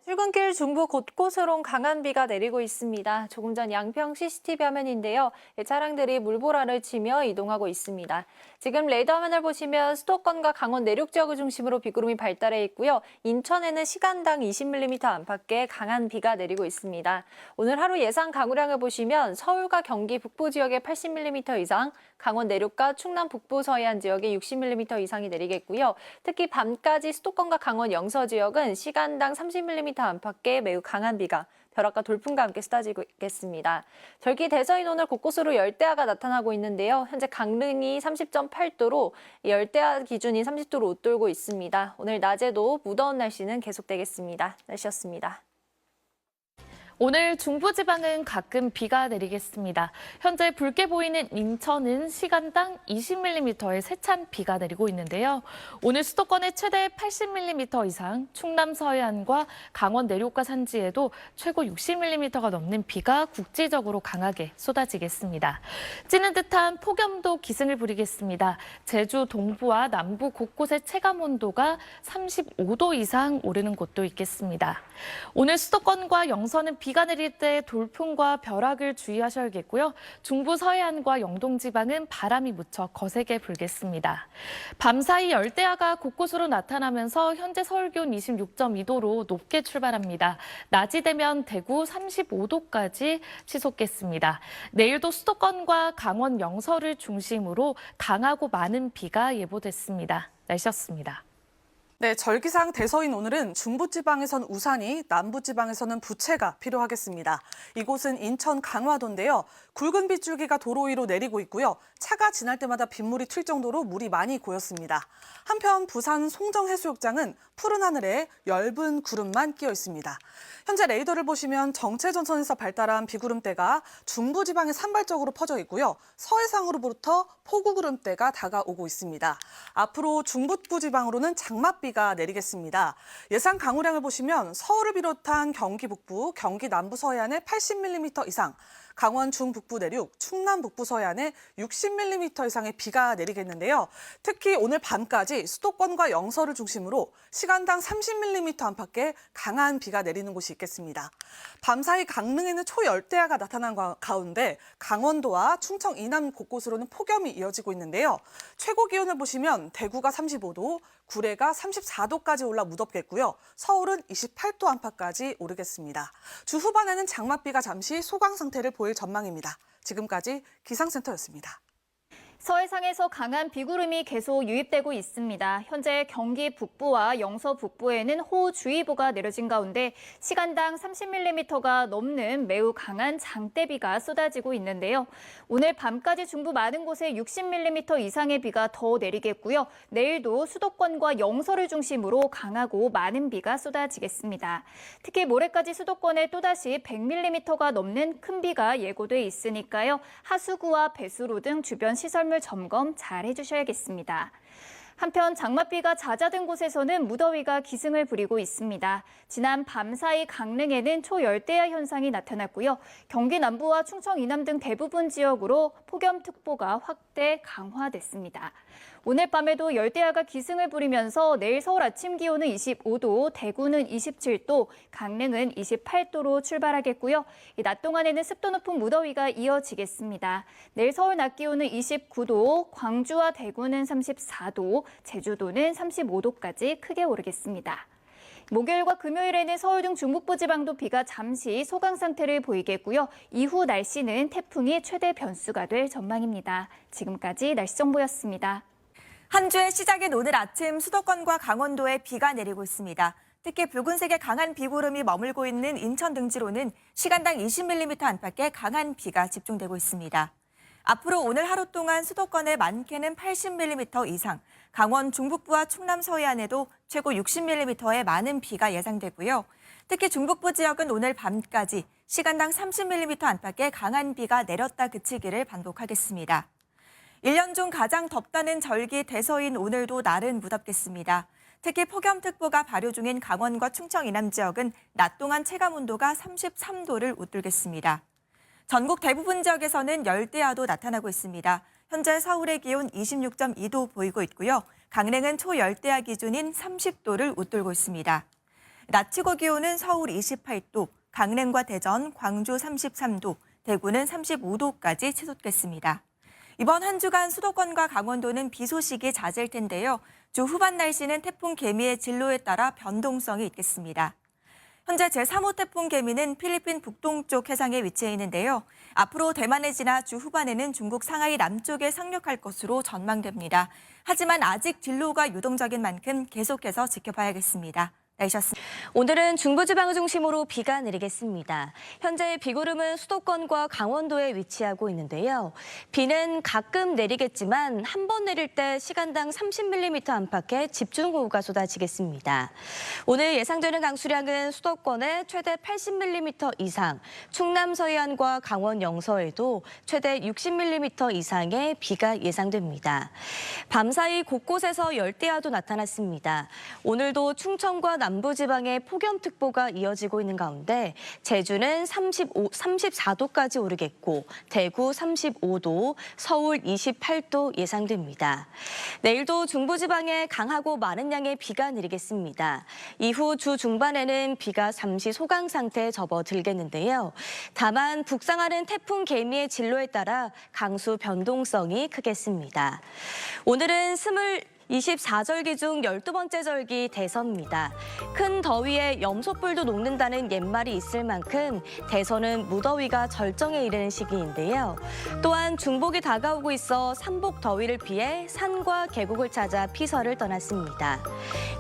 출근길 중부 곳곳으로 강한 비가 내리고 있습니다. 조금 전 양평 CCTV 화면인데요. 차량들이 물보라를 치며 이동하고 있습니다. 지금 레이더 화면을 보시면 수도권과 강원 내륙 지역을 중심으로 비구름이 발달해 있고요. 인천에는 시간당 20mm 안팎의 강한 비가 내리고 있습니다. 오늘 하루 예상 강우량을 보시면 서울과 경기 북부 지역에 80mm 이상, 강원 내륙과 충남 북부 서해안 지역에 60mm 이상이 내리겠고요. 특히 밤까지 수도권과 강원 영서 지역은 시간당 30mm 안팎의 매우 강한 비가 벼락과 돌풍과 함께 쏟아지겠습니다. 절기 대서인 오늘 곳곳으로 열대야가 나타나고 있는데요. 현재 강릉이 30.8도로 열대야 기준인 30도로 웃돌고 있습니다. 오늘 낮에도 무더운 날씨는 계속되겠습니다. 날씨였습니다. 오늘 중부지방은 가끔 비가 내리겠습니다. 현재 붉게 보이는 인천은 시간당 20mm의 세찬 비가 내리고 있는데요. 오늘 수도권에 최대 80mm 이상, 충남 서해안과 강원 내륙과 산지에도 최고 60mm가 넘는 비가 국지적으로 강하게 쏟아지겠습니다. 찌는 듯한 폭염도 기승을 부리겠습니다. 제주 동부와 남부 곳곳의 체감 온도가 35도 이상 오르는 곳도 있겠습니다. 오늘 수도권과 영서는 비가 내릴 때 돌풍과 벼락을 주의하셔야겠고요. 중부 서해안과 영동 지방은 바람이 무척 거세게 불겠습니다. 밤사이 열대야가 곳곳으로 나타나면서 현재 서울 기온 26.2도로 높게 출발합니다. 낮이 되면 대구 35도까지 치솟겠습니다. 내일도 수도권과 강원 영서를 중심으로 강하고 많은 비가 예보됐습니다. 날씨였습니다. 네, 절기상 대서인 오늘은 중부지방에선 우산이, 남부지방에서는 부채가 필요하겠습니다. 이곳은 인천 강화도인데요. 굵은 빗줄기가 도로 위로 내리고 있고요. 차가 지날 때마다 빗물이 튈 정도로 물이 많이 고였습니다. 한편 부산 송정해수욕장은 푸른 하늘에 엷은 구름만 끼어 있습니다. 현재 레이더를 보시면 정체전선에서 발달한 비구름대가 중부지방에 산발적으로 퍼져 있고요. 서해상으로부터 폭우구름대가 다가오고 있습니다. 앞으로 중북부 지방으로는 장맛비가 내리겠습니다. 예상 강우량을 보시면 서울을 비롯한 경기 북부, 경기 남부 서해안에 80mm 이상, 강원 중북부 내륙, 충남 북부 서해안에 60mm 이상의 비가 내리겠는데요. 특히 오늘 밤까지 수도권과 영서를 중심으로 시간당 30mm 안팎의 강한 비가 내리는 곳이 있겠습니다. 밤사이 강릉에는 초열대야가 나타난 가운데 강원도와 충청 이남 곳곳으로는 폭염이 이어지고 있는데요. 최고 기온을 보시면 대구가 35도, 구례가 34도까지 올라 무덥겠고요. 서울은 28도 안팎까지 오르겠습니다. 주 후반에는 장맛비가 잠시 소강 상태를 보일 전망입니다. 지금까지 기상센터였습니다. 서해상에서 강한 비구름이 계속 유입되고 있습니다. 현재 경기 북부와 영서 북부에는 호우주의보가 내려진 가운데 시간당 30mm가 넘는 매우 강한 장대비가 쏟아지고 있는데요. 오늘 밤까지 중부 많은 곳에 60mm 이상의 비가 더 내리겠고요. 내일도 수도권과 영서를 중심으로 강하고 많은 비가 쏟아지겠습니다. 특히 모레까지 수도권에 또다시 100mm가 넘는 큰 비가 예고돼 있으니까요. 하수구와 배수로 등 주변 시설물 점검 잘 해주셔야겠습니다. 한편 장맛비가 잦아든 곳에서는 무더위가 기승을 부리고 있습니다. 지난 밤사이 강릉에는 초열대야 현상이 나타났고요. 경기 남부와 충청 이남 등 대부분 지역으로 폭염특보가 확대 강화됐습니다. 오늘 밤에도 열대야가 기승을 부리면서 내일 서울 아침 기온은 25도, 대구는 27도, 강릉은 28도로 출발하겠고요. 낮 동안에는 습도 높은 무더위가 이어지겠습니다. 내일 서울 낮 기온은 29도, 광주와 대구는 34도, 제주도는 35도까지 크게 오르겠습니다. 목요일과 금요일에는 서울 등 중북부 지방도 비가 잠시 소강 상태를 보이겠고요. 이후 날씨는 태풍이 최대 변수가 될 전망입니다. 지금까지 날씨 정보였습니다. 한 주의 시작인 오늘 아침 수도권과 강원도에 비가 내리고 있습니다. 특히 붉은색의 강한 비구름이 머물고 있는 인천 등지로는 시간당 20mm 안팎의 강한 비가 집중되고 있습니다. 앞으로 오늘 하루 동안 수도권에 많게는 80mm 이상, 강원 중북부와 충남 서해안에도 최고 60mm의 많은 비가 예상되고요. 특히 중북부 지역은 오늘 밤까지 시간당 30mm 안팎의 강한 비가 내렸다 그치기를 반복하겠습니다. 1년 중 가장 덥다는 절기 대서인 오늘도 날은 무덥겠습니다. 특히 폭염특보가 발효 중인 강원과 충청 이남 지역은 낮 동안 체감온도가 33도를 웃돌겠습니다. 전국 대부분 지역에서는 열대야도 나타나고 있습니다. 현재 서울의 기온 26.2도 보이고 있고요. 강릉은 초열대야 기준인 30도를 웃돌고 있습니다. 낮 최고 기온은 서울 28도, 강릉과 대전, 광주 33도, 대구는 35도까지 치솟겠습니다. 이번 한 주간 수도권과 강원도는 비 소식이 잦을 텐데요. 주 후반 날씨는 태풍 개미의 진로에 따라 변동성이 있겠습니다. 현재 제3호 태풍 개미는 필리핀 북동쪽 해상에 위치해 있는데요. 앞으로 대만을 지나 주 후반에는 중국 상하이 남쪽에 상륙할 것으로 전망됩니다. 하지만 아직 진로가 유동적인 만큼 계속해서 지켜봐야겠습니다. 날씨였습니다. 오늘은 중부지방을 중심으로 비가 내리겠습니다. 현재 비구름은 수도권과 강원도에 위치하고 있는데요. 비는 가끔 내리겠지만 한 번 내릴 때 시간당 30mm 안팎의 집중호우가 쏟아지겠습니다. 오늘 예상되는 강수량은 수도권에 최대 80mm 이상, 충남 서해안과 강원 영서에도 최대 60mm 이상의 비가 예상됩니다. 밤사이 곳곳에서 열대야도 나타났습니다. 오늘도 충청과 남부지방에 폭염특보가 이어지고 있는 가운데 제주는 34도까지 오르겠고 대구 35도, 서울 28도 예상됩니다. 내일도 중부지방에 강하고 많은 양의 비가 내리겠습니다. 이후 주 중반에는 비가 잠시 소강 상태에 접어들겠는데요. 다만 북상하는 태풍 개미의 진로에 따라 강수 변동성이 크겠습니다. 오늘은 24절기 중 12번째 절기 대선입니다. 큰 더위에 염소뿔도 녹는다는 옛말이 있을 만큼 대선은 무더위가 절정에 이르는 시기인데요. 또한 중복이 다가오고 있어 삼복 더위를 피해 산과 계곡을 찾아 피서를 떠났습니다.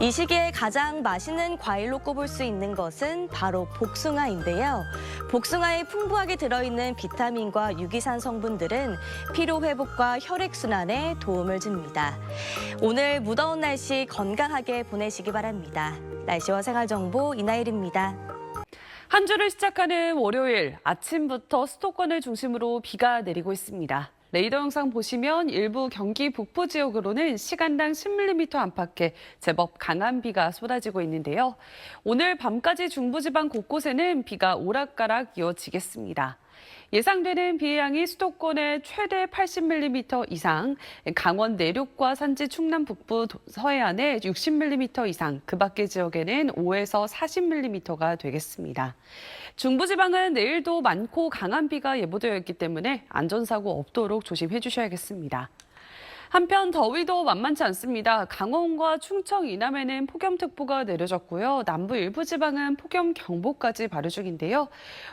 이 시기에 가장 맛있는 과일로 꼽을 수 있는 것은 바로 복숭아인데요. 복숭아에 풍부하게 들어있는 비타민과 유기산 성분들은 피로 회복과 혈액순환에 도움을 줍니다. 오늘 무더운 날씨 건강하게 보내시기 바랍니다. 날씨와 생활정보 이나일입니다. 한 주를 시작하는 월요일 아침부터 수도권을 중심으로 비가 내리고 있습니다. 레이더 영상 보시면 일부 경기 북부 지역으로는 시간당 10mm 안팎의 제법 강한 비가 쏟아지고 있는데요. 오늘 밤까지 중부지방 곳곳에는 비가 오락가락 이어지겠습니다. 예상되는 비의 양이 수도권에 최대 80mm 이상, 강원 내륙과 산지 충남 북부 서해안에 60mm 이상, 그 밖의 지역에는 5에서 40mm가 되겠습니다. 중부지방은 내일도 많고 강한 비가 예보되어 있기 때문에 안전사고 없도록 조심해 주셔야겠습니다. 한편 더위도 만만치 않습니다. 강원과 충청 이남에는 폭염특보가 내려졌고요. 남부 일부 지방은 폭염경보까지 발효 중인데요.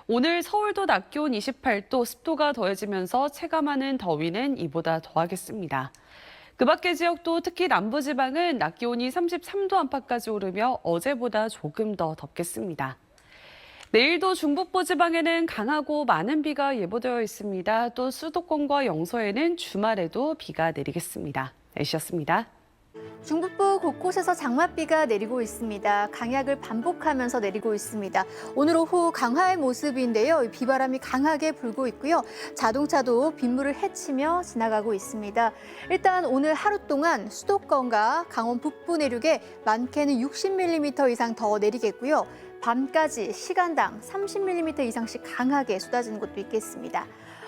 오늘 서울도 낮 기온 28도, 습도가 더해지면서 체감하는 더위는 이보다 더하겠습니다. 그 밖의 지역도 특히 남부 지방은 낮 기온이 33도 안팎까지 오르며 어제보다 조금 더 덥겠습니다. 내일도 중북부 지방에는 강하고 많은 비가 예보되어 있습니다. 또 수도권과 영서에는 주말에도 비가 내리겠습니다. 날씨였습니다. 중북부 곳곳에서 장맛비가 내리고 있습니다. 강약을 반복하면서 내리고 있습니다. 오늘 오후 강화의 모습인데요. 비바람이 강하게 불고 있고요. 자동차도 빗물을 헤치며 지나가고 있습니다. 일단 오늘 하루 동안 수도권과 강원 북부 내륙에 많게는 60mm 이상 더 내리겠고요. 밤까지 시간당 30mm 이상씩 강하게 쏟아지는 곳도 있겠습니다.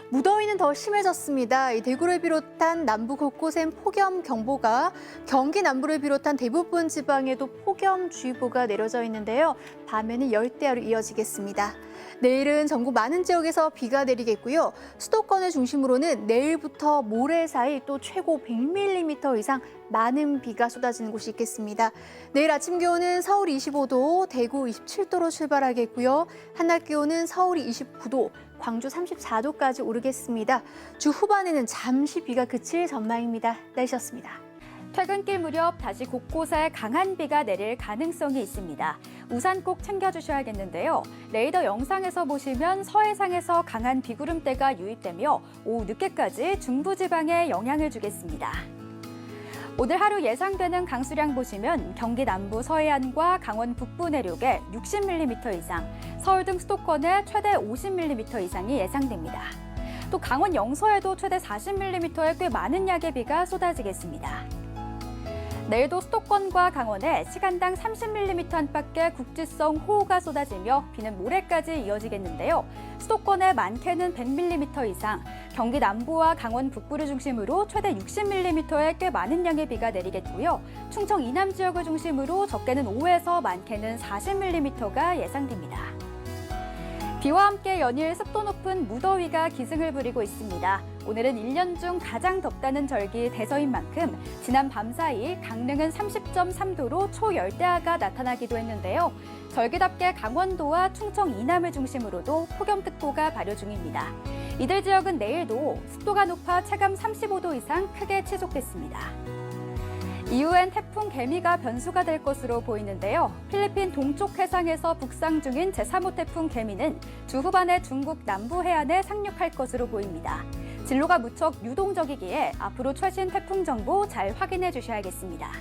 무더위는 더 심해졌습니다. 대구를 비롯한 남부 곳곳엔 폭염경보가, 경기 남부를 비롯한 대부분 지방에도 폭염주의보가 내려져 있는데요. 밤에는 열대야로 이어지겠습니다. 내일은 전국 많은 지역에서 비가 내리겠고요. 수도권을 중심으로는 내일부터 모레 사이 또 최고 100mm 이상 많은 비가 쏟아지는 곳이 있겠습니다. 내일 아침 기온은 서울 25도, 대구 27도로 출발하겠고요. 한낮 기온은 서울이 29도, 광주 34도까지 오르겠습니다. 주 후반에는 잠시 비가 그칠 전망입니다. 날씨였습니다. 퇴근길 무렵 다시 곳곳에 강한 비가 내릴 가능성이 있습니다. 우산 꼭 챙겨주셔야겠는데요. 레이더 영상에서 보시면 서해상에서 강한 비구름대가 유입되며 오후 늦게까지 중부지방에 영향을 주겠습니다. 오늘 하루 예상되는 강수량 보시면 경기 남부 서해안과 강원 북부 내륙에 60mm 이상, 서울 등 수도권에 최대 50mm 이상이 예상됩니다. 또 강원 영서에도 최대 40mm의 꽤 많은 양의 비가 쏟아지겠습니다. 내일도 수도권과 강원에 시간당 30mm 안팎의 국지성 호우가 쏟아지며 비는 모레까지 이어지겠는데요. 수도권에 많게는 100mm 이상, 경기 남부와 강원 북부를 중심으로 최대 60mm의 꽤 많은 양의 비가 내리겠고요. 충청 이남 지역을 중심으로 적게는 5에서 많게는 40mm가 예상됩니다. 비와 함께 연일 습도 높은 무더위가 기승을 부리고 있습니다. 오늘은 1년 중 가장 덥다는 절기 대서인 만큼 지난 밤 사이 강릉은 30.3도로 초열대야가 나타나기도 했는데요. 절기답게 강원도와 충청 이남을 중심으로도 폭염특보가 발효 중입니다. 이들 지역은 내일도 습도가 높아 체감 35도 이상 크게 치솟겠습니다. 이후엔 태풍 개미가 변수가 될 것으로 보이는데요. 필리핀 동쪽 해상에서 북상 중인 제3호 태풍 개미는 주 후반에 중국 남부 해안에 상륙할 것으로 보입니다. 진로가 무척 유동적이기에 앞으로 최신 태풍 정보 잘 확인해 주셔야겠습니다.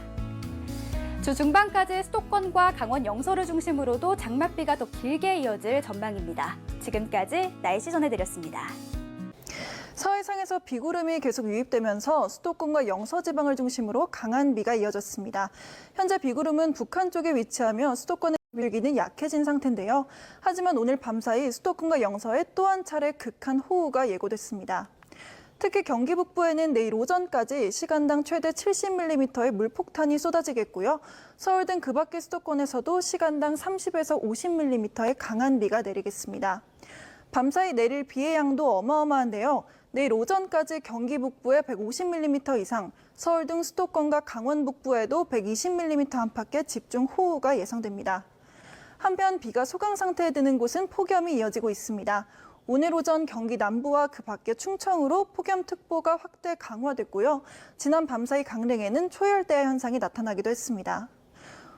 주 중반까지 수도권과 강원 영서를 중심으로도 장맛비가 더 길게 이어질 전망입니다. 지금까지 날씨 전해드렸습니다. 서해상에서 비구름이 계속 유입되면서 수도권과 영서 지방을 중심으로 강한 비가 이어졌습니다. 현재 비구름은 북한 쪽에 위치하며 수도권의 불기는 약해진 상태인데요. 하지만 오늘 밤사이 수도권과 영서에 또 한 차례 극한 호우가 예고됐습니다. 특히 경기 북부에는 내일 오전까지 시간당 최대 70mm의 물폭탄이 쏟아지겠고요. 서울 등 그 밖의 수도권에서도 시간당 30에서 50mm의 강한 비가 내리겠습니다. 밤사이 내릴 비의 양도 어마어마한데요. 내일 오전까지 경기 북부에 150mm 이상, 서울 등 수도권과 강원 북부에도 120mm 안팎의 집중 호우가 예상됩니다. 한편 비가 소강 상태에 드는 곳은 폭염이 이어지고 있습니다. 오늘 오전 경기 남부와 그 밖의 충청으로 폭염특보가 확대 강화됐고요. 지난 밤사이 강릉에는 초열대야 현상이 나타나기도 했습니다.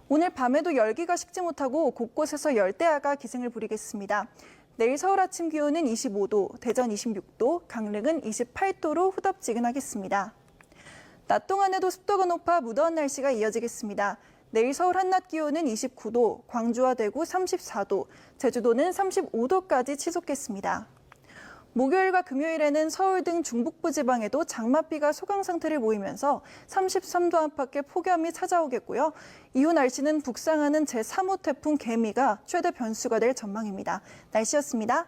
오늘 밤에도 열기가 식지 못하고 곳곳에서 열대야가 기승을 부리겠습니다. 내일 서울 아침 기온은 25도, 대전 26도, 강릉은 28도로 후덥지근하겠습니다. 낮 동안에도 습도가 높아 무더운 날씨가 이어지겠습니다. 내일 서울 한낮 기온은 29도, 광주와 대구 34도, 제주도는 35도까지 치솟겠습니다. 목요일과 금요일에는 서울 등 중북부 지방에도 장맛비가 소강 상태를 보이면서 33도 안팎의 폭염이 찾아오겠고요. 이후 날씨는 북상하는 제3호 태풍 개미가 최대 변수가 될 전망입니다. 날씨였습니다.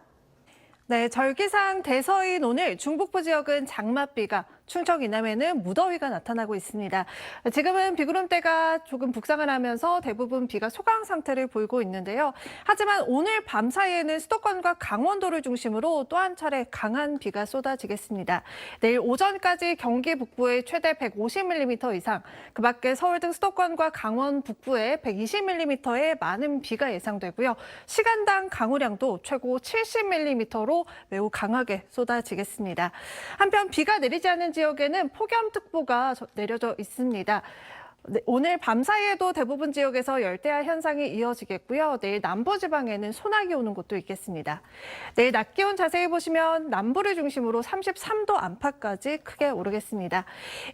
네, 절기상 대서인 오늘 중북부 지역은 장맛비가, 충청 이남에는 무더위가 나타나고 있습니다. 지금은 비구름대가 조금 북상을 하면서 대부분 비가 소강 상태를 보이고 있는데요. 하지만 오늘 밤 사이에는 수도권과 강원도를 중심으로 또 한 차례 강한 비가 쏟아지겠습니다. 내일 오전까지 경기 북부에 최대 150mm 이상, 그 밖에 서울 등 수도권과 강원 북부에 120mm의 많은 비가 예상되고요. 시간당 강우량도 최고 70mm로 매우 강하게 쏟아지겠습니다. 한편 비가 내리지 않은 지역에는 폭염특보가 내려져 있습니다. 오늘 밤 사이에도 대부분 지역에서 열대야 현상이 이어지겠고요. 내일 남부지방에는 소나기 오는 곳도 있겠습니다. 내일 낮 기온 자세히 보시면 남부를 중심으로 33도 안팎까지 크게 오르겠습니다.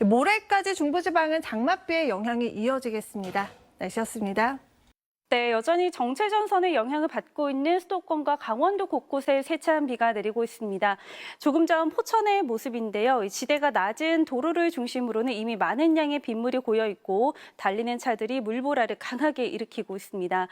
모레까지 중부지방은 장맛비의 영향이 이어지겠습니다. 날씨였습니다. 네, 여전히 정체전선의 영향을 받고 있는 수도권과 강원도 곳곳에 세차한 비가 내리고 있습니다. 조금 전 포천의 모습인데요. 지대가 낮은 도로를 중심으로는 이미 많은 양의 빗물이 고여 있고 달리는 차들이 물보라를 강하게 일으키고 있습니다.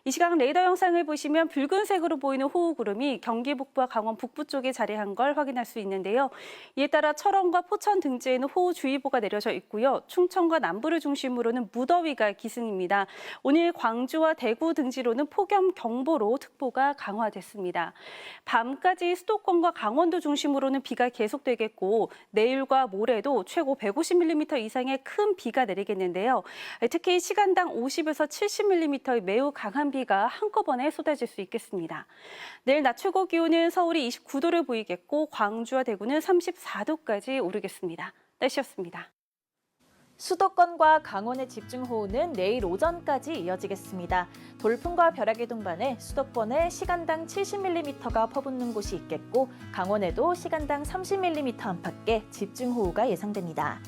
이 시각 레이더 영상을 보시면 붉은색으로 보이는 호우구름이 경기 북부와 강원 북부 쪽에 자리한 걸 확인할 수 있는데요. 이에 따라 철원과 포천 등지에는 호우주의보가 내려져 있고요. 충청과 남부를 중심으로는 무더위가 기승입니다. 오늘 광주와 대구 등지로는 폭염 경보로 특보가 강화됐습니다. 밤까지 수도권과 강원도 중심으로는 비가 계속되겠고 내일과 모레도 최고 150mm 이상의 큰 비가 내리겠는데요. 특히 시간당 50에서 70mm의 매우 강한 비가 한꺼번에 쏟아질 수 있겠습니다. 내일 낮 최고 기온은 서울이 29도를 보이겠고 광주와 대구는 34도까지 오르겠습니다. 날씨였습니다. 수도권과 강원의 집중호우는 내일 오전까지 이어지겠습니다. 돌풍과 벼락의 동반에 수도권에 시간당 70mm가 퍼붓는 곳이 있겠고 강원에도 시간당 30mm 안팎의 집중호우가 예상됩니다.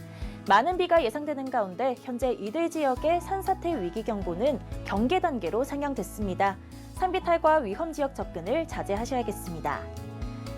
많은 비가 예상되는 가운데 현재 이들 지역의 산사태 위기경보는 경계 단계로 상향됐습니다. 산비탈과 위험 지역 접근을 자제하셔야겠습니다.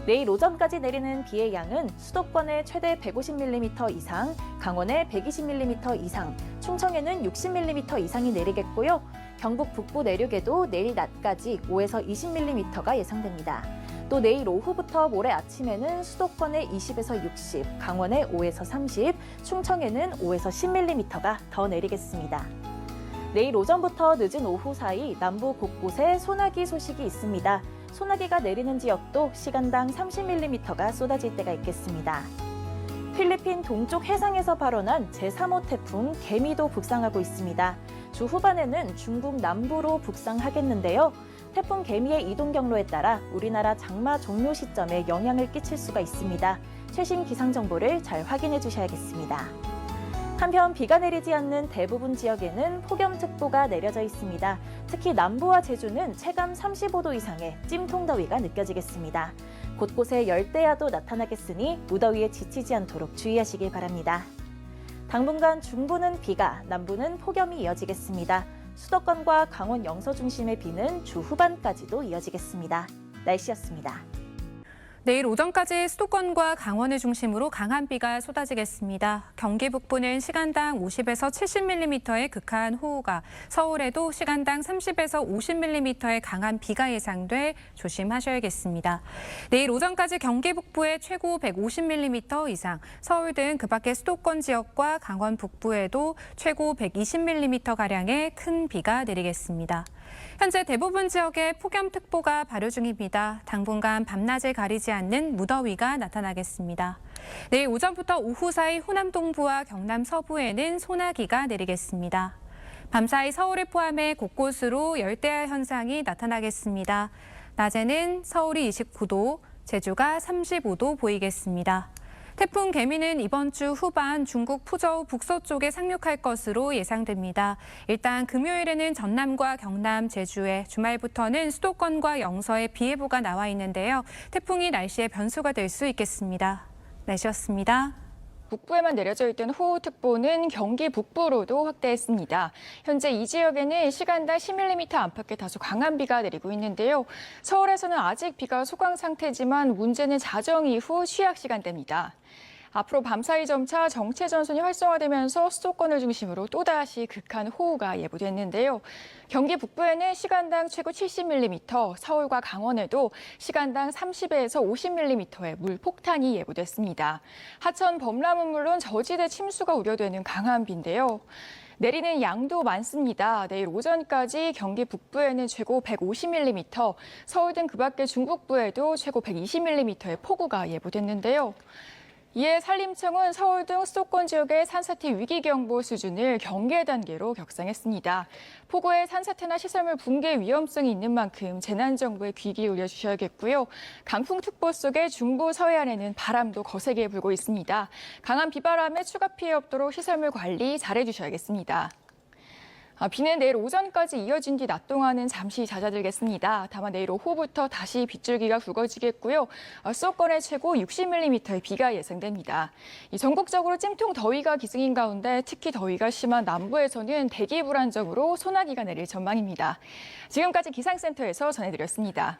내일 오전까지 내리는 비의 양은 수도권에 최대 150mm 이상, 강원에 120mm 이상, 충청에는 60mm 이상이 내리겠고요. 경북 북부 내륙에도 내일 낮까지 5에서 20mm가 예상됩니다. 또 내일 오후부터 모레 아침에는 수도권에 20에서 60, 강원에 5에서 30, 충청에는 5에서 10mm가 더 내리겠습니다. 내일 오전부터 늦은 오후 사이 남부 곳곳에 소나기 소식이 있습니다. 소나기가 내리는 지역도 시간당 30mm가 쏟아질 때가 있겠습니다. 필리핀 동쪽 해상에서 발원한 제3호 태풍 개미도 북상하고 있습니다. 주 후반에는 중국 남부로 북상하겠는데요. 태풍 개미의 이동 경로에 따라 우리나라 장마 종료 시점에 영향을 끼칠 수가 있습니다. 최신 기상 정보를 잘 확인해 주셔야겠습니다. 한편 비가 내리지 않는 대부분 지역에는 폭염특보가 내려져 있습니다. 특히 남부와 제주는 체감 35도 이상의 찜통더위가 느껴지겠습니다. 곳곳에 열대야도 나타나겠으니 무더위에 지치지 않도록 주의하시길 바랍니다. 당분간 중부는 비가, 남부는 폭염이 이어지겠습니다. 수도권과 강원 영서 중심의 비는 주 후반까지도 이어지겠습니다. 날씨였습니다. 내일 오전까지 수도권과 강원을 중심으로 강한 비가 쏟아지겠습니다. 경기 북부는 시간당 50에서 70mm의 극한 호우가, 서울에도 시간당 30에서 50mm의 강한 비가 예상돼 조심하셔야겠습니다. 내일 오전까지 경기 북부에 최고 150mm 이상, 서울 등 그 밖의 수도권 지역과 강원 북부에도 최고 120mm가량의 큰 비가 내리겠습니다. 현재 대부분 지역에 폭염특보가 발효 중입니다. 당분간 밤낮을 가리지 않는 무더위가 나타나겠습니다. 내일 오전부터 오후 사이 호남 동부와 경남 서부에는 소나기가 내리겠습니다. 밤사이 서울을 포함해 곳곳으로 열대야 현상이 나타나겠습니다. 낮에는 서울이 29도, 제주가 35도 보이겠습니다. 태풍 개미는 이번 주 후반 중국 푸저우 북서쪽에 상륙할 것으로 예상됩니다. 일단 금요일에는 전남과 경남, 제주에, 주말부터는 수도권과 영서에 비 예보가 나와 있는데요. 태풍이 날씨의 변수가 될 수 있겠습니다. 날씨였습니다. 북부에만 내려져 있던 호우특보는 경기 북부로도 확대했습니다. 현재 이 지역에는 시간당 10mm 안팎의 다소 강한 비가 내리고 있는데요. 서울에서는 아직 비가 소강 상태지만 문제는 자정 이후 취약 시간대입니다. 앞으로 밤사이 점차 정체전선이 활성화되면서 수도권을 중심으로 또다시 극한 호우가 예보됐는데요. 경기 북부에는 시간당 최고 70mm, 서울과 강원에도 시간당 30에서 50mm의 물폭탄이 예보됐습니다. 하천 범람은 물론 저지대 침수가 우려되는 강한 비인데요. 내리는 양도 많습니다. 내일 오전까지 경기 북부에는 최고 150mm, 서울 등 그 밖의 중북부에도 최고 120mm의 폭우가 예보됐는데요. 이에 산림청은 서울 등 수도권 지역의 산사태 위기경보 수준을 경계 단계로 격상했습니다. 폭우에 산사태나 시설물 붕괴 위험성이 있는 만큼 재난정보에 귀 기울여 주셔야겠고요. 강풍특보 속에 중부 서해안에는 바람도 거세게 불고 있습니다. 강한 비바람에 추가 피해 없도록 시설물 관리 잘해주셔야겠습니다. 비는 내일 오전까지 이어진 뒤 낮 동안은 잠시 잦아들겠습니다. 다만 내일 오후부터 다시 빗줄기가 굵어지겠고요. 수도권에 최고 60mm의 비가 예상됩니다. 전국적으로 찜통 더위가 기승인 가운데 특히 더위가 심한 남부에서는 대기 불안정으로 소나기가 내릴 전망입니다. 지금까지 기상센터에서 전해드렸습니다.